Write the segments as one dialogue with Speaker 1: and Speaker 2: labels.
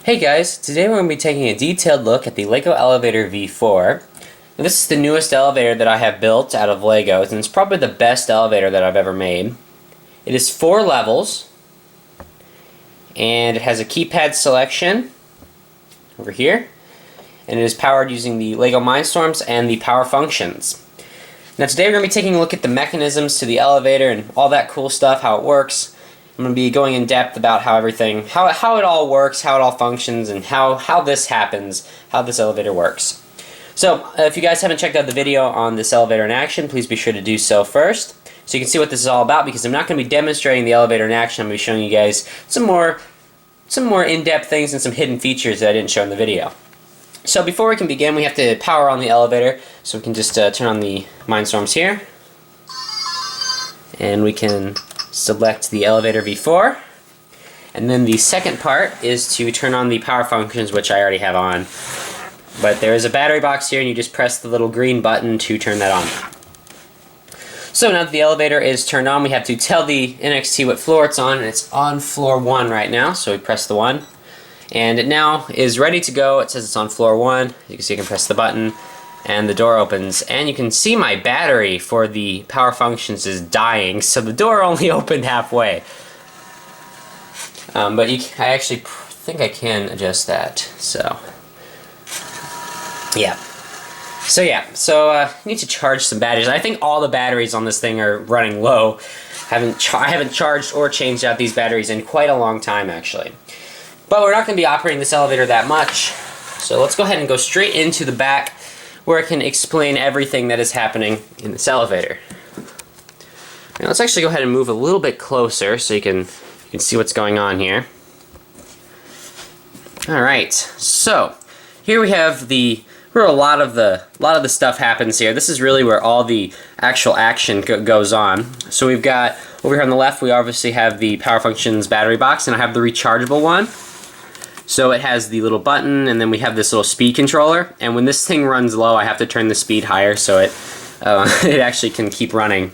Speaker 1: Hey guys, today we're going to be taking a detailed look at the LEGO Elevator V4. Now, this is the newest elevator that I have built out of Legos, and it's probably the best elevator that I've ever made. It is 4 levels, and it has a keypad selection over here, and it is powered using the LEGO Mindstorms and the power functions. Now today we're going to be taking a look at the mechanisms to the elevator and all that cool stuff, how it works. I'm going to be going in depth about how everything, how it all works, how it all functions, and how this happens, how this elevator works. So, if you guys haven't checked out the video on this elevator in action, please be sure to do so first, so you can see what this is all about, because I'm not going to be demonstrating the elevator in action. I'm going to be showing you guys some more in-depth things and some hidden features that I didn't show in the video. So before we can begin, we have to power on the elevator, so we can just turn on the Mindstorms here, and we can select the elevator V4, and then the second part is to turn on the power functions, which I already have on. But there is a battery box here, and you just press the little green button to turn that on. So now that the elevator is turned on, we have to tell the NXT what floor it's on, and it's on floor 1 right now, so we press the 1. And it now is ready to go. It says it's on floor 1. You can see I can press the button, and the door opens, and you can see my battery for the power functions is dying, so the door only opened halfway. But I actually think I can adjust that, so yeah. So I need to charge some batteries. I think all the batteries on this thing are running low. I haven't charged or changed out these batteries in quite a long time, actually. But we're not going to be operating this elevator that much, so let's go ahead and go straight into the back, where I can explain everything that is happening in this elevator. Now let's actually go ahead and move a little bit closer so you can see what's going on here. Alright, so here we have where a lot of the stuff happens here. This is really where all the actual action goes on. So we've got, over here on the left, we obviously have the power functions battery box, and I have the rechargeable one. So it has the little button, and then we have this little speed controller, and when this thing runs low, I have to turn the speed higher so it it actually can keep running.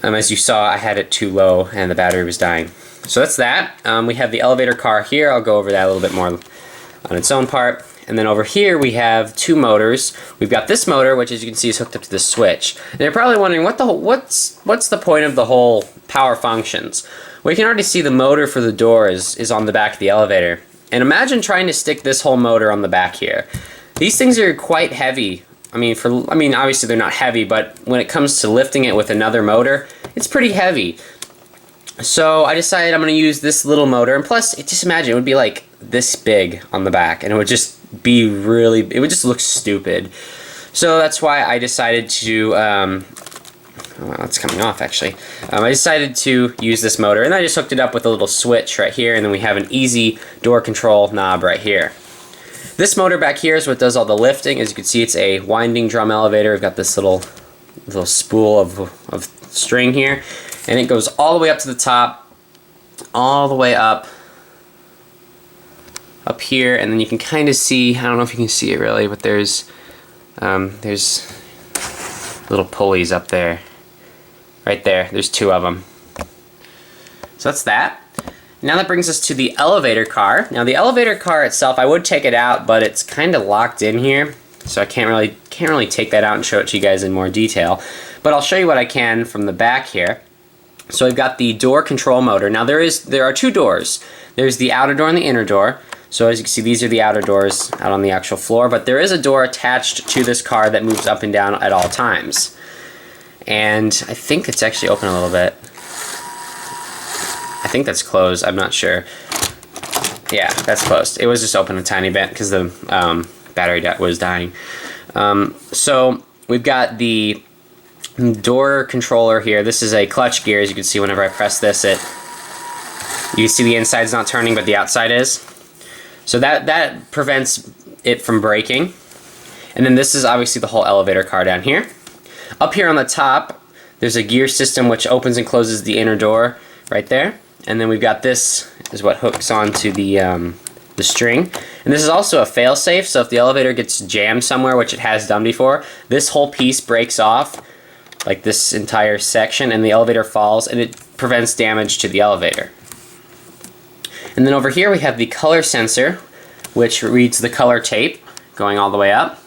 Speaker 1: As you saw, I had it too low and the battery was dying. So that's that. We have the elevator car here. I'll go over that a little bit more on its own part. And then over here we have 2 motors. We've got this motor, which as you can see is hooked up to this switch. And you're probably wondering, what's the point of the whole power functions? Well, you can already see the motor for the door is on the back of the elevator. And imagine trying to stick this whole motor on the back here. These things are quite heavy. I mean, obviously they're not heavy, but when it comes to lifting it with another motor, it's pretty heavy. So I decided I'm going to use this little motor, and plus, just imagine, it would be like this big on the back, and it would just be it would just look stupid. So that's why I decided to, well, it's coming off actually. I decided to use this motor, and I just hooked it up with a little switch right here, and then we have an easy door control knob right here. This motor back here is what does all the lifting. As you can see, it's a winding drum elevator. We've got this little spool of string here, and it goes all the way up to the top, all the way up here, and then you can kind of see, I don't know if you can see it really, but there's little pulleys up there. Right there, there's 2 of them. So that's that. Now that brings us to the elevator car. Now the elevator car itself, I would take it out, but it's kind of locked in here, so I can't really take that out and show it to you guys in more detail. But I'll show you what I can from the back here. So I've got the door control motor. Now there are 2 doors. There's the outer door and the inner door. So as you can see, these are the outer doors out on the actual floor, but there is a door attached to this car that moves up and down at all times. And I think it's actually open a little bit. I think that's closed, I'm not sure. Yeah, that's closed. It was just open a tiny bit because the battery was dying. So we've got the door controller here. This is a clutch gear. As you can see, whenever I press this, you can see the inside's not turning, but the outside is. So that prevents it from braking. And then this is obviously the whole elevator car down here. Up here on the top, there's a gear system which opens and closes the inner door right there. And then we've got this is what hooks onto the string. And this is also a fail-safe, so if the elevator gets jammed somewhere, which it has done before, this whole piece breaks off, like this entire section, and the elevator falls, and it prevents damage to the elevator. And then over here we have the color sensor, which reads the color tape going all the way up.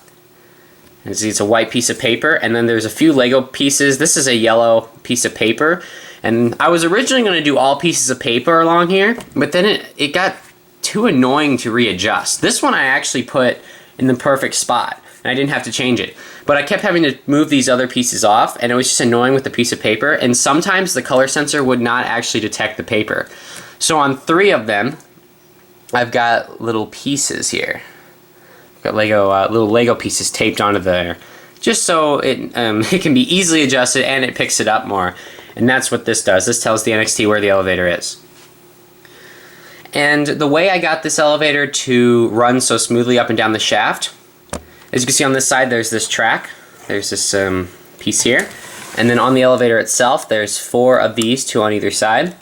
Speaker 1: And see, it's a white piece of paper, and then there's a few Lego pieces. This is a yellow piece of paper, and I was originally going to do all pieces of paper along here, but then it got too annoying to readjust. This one I actually put in the perfect spot, and I didn't have to change it. But I kept having to move these other pieces off, and it was just annoying with the piece of paper, and sometimes the color sensor would not actually detect the paper. So on 3 of them, I've got little pieces here. Got little Lego pieces taped onto there, just so it can be easily adjusted and it picks it up more. And that's what this does. This tells the NXT where the elevator is. And the way I got this elevator to run so smoothly up and down the shaft, as you can see on this side, there's this track. There's this piece here. And then on the elevator itself, there's 4 of these, 2 on either side.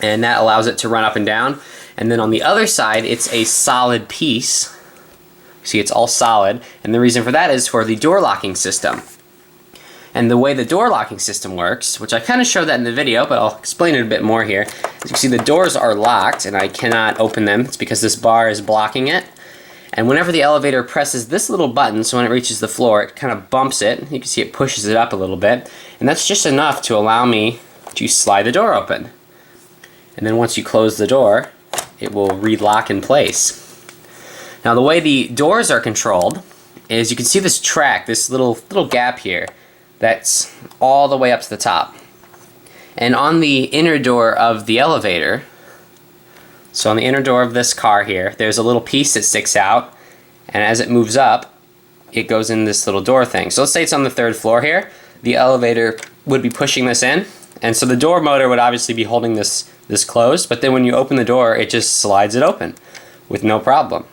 Speaker 1: And that allows it to run up and down. And then on the other side, it's a solid piece. See, it's all solid, and the reason for that is for the door locking system. And the way the door locking system works, which I kind of showed that in the video, but I'll explain it a bit more here. As you can see, the doors are locked, and I cannot open them. It's because this bar is blocking it. And whenever the elevator presses this little button, so when it reaches the floor, it kind of bumps it. You can see it pushes it up a little bit. And that's just enough to allow me to slide the door open. And then once you close the door, it will re-lock in place. Now the way the doors are controlled is you can see this track, this little gap here, that's all the way up to the top. And on the inner door of the elevator, so on the inner door of this car here, there's a little piece that sticks out, and as it moves up, it goes in this little door thing. So let's say it's on the 3rd floor here, the elevator would be pushing this in, and so the door motor would obviously be holding this closed, but then when you open the door, it just slides it open with no problem.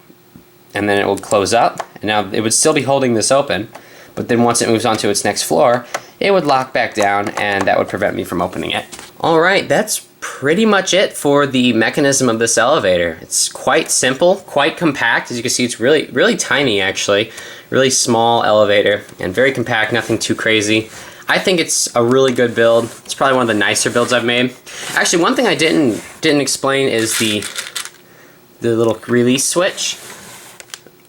Speaker 1: And then it will close up, and now it would still be holding this open, but then once it moves on to its next floor, it would lock back down, and that would prevent me from opening it. Alright, that's pretty much it for the mechanism of this elevator. It's quite simple, quite compact. As you can see, it's really tiny actually. Really small elevator, and very compact, nothing too crazy. I think it's a really good build. It's probably one of the nicer builds I've made. Actually, one thing I didn't explain is the little release switch.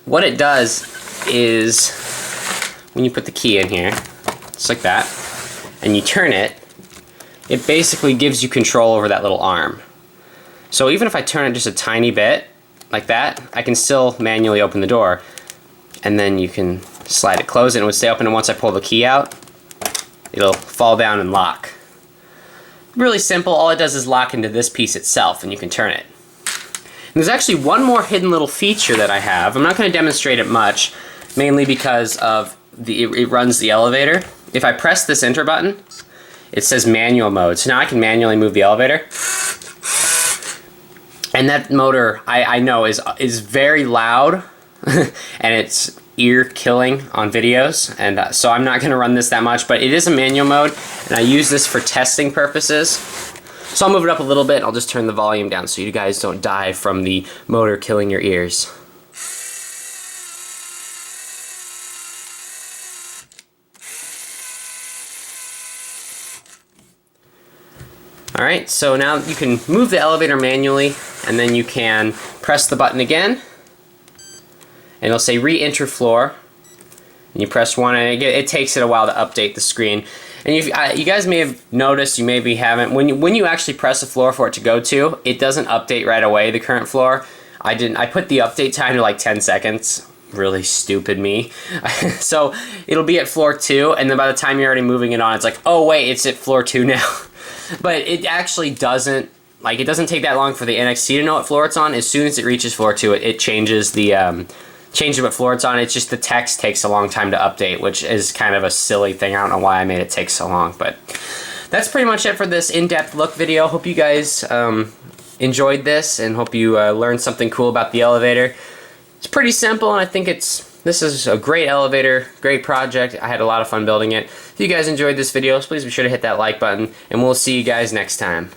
Speaker 1: What it does is, when you put the key in here, just like that, and you turn it, it basically gives you control over that little arm. So even if I turn it just a tiny bit, like that, I can still manually open the door, and then you can slide it closed and it would stay open, and once I pull the key out, it'll fall down and lock. Really simple, all it does is lock into this piece itself, and you can turn it. There's actually one more hidden little feature that I have. I'm not going to demonstrate it much, mainly because of it runs the elevator. If I press this enter button, it says manual mode. So now I can manually move the elevator. And that motor, I know, is very loud, and it's ear-killing on videos, and so I'm not going to run this that much, but it is a manual mode, and I use this for testing purposes. So I'll move it up a little bit, and I'll just turn the volume down so you guys don't die from the motor killing your ears. Alright, so now you can move the elevator manually, and then you can press the button again, and it'll say re-enter floor, and you press 1, and it takes it a while to update the screen. And you guys may have noticed, you maybe haven't, when you actually press a floor for it to go to, it doesn't update right away, the current floor. I put the update time to like 10 seconds. Really stupid me. So it'll be at floor 2, and then by the time you're already moving it on, it's like, oh wait, it's at floor 2 now. But it actually doesn't, it doesn't take that long for the NXT to know what floor it's on. As soon as it reaches floor 2, it changes changes what floor it's on. It's just the text takes a long time to update, which is kind of a silly thing. I don't know why I made it take so long, but that's pretty much it for this in-depth look video. Hope you guys enjoyed this, and hope you learned something cool about the elevator. It's pretty simple, and I think this is a great elevator, great project. I had a lot of fun building it. If you guys enjoyed this video, please be sure to hit that like button, and we'll see you guys next time.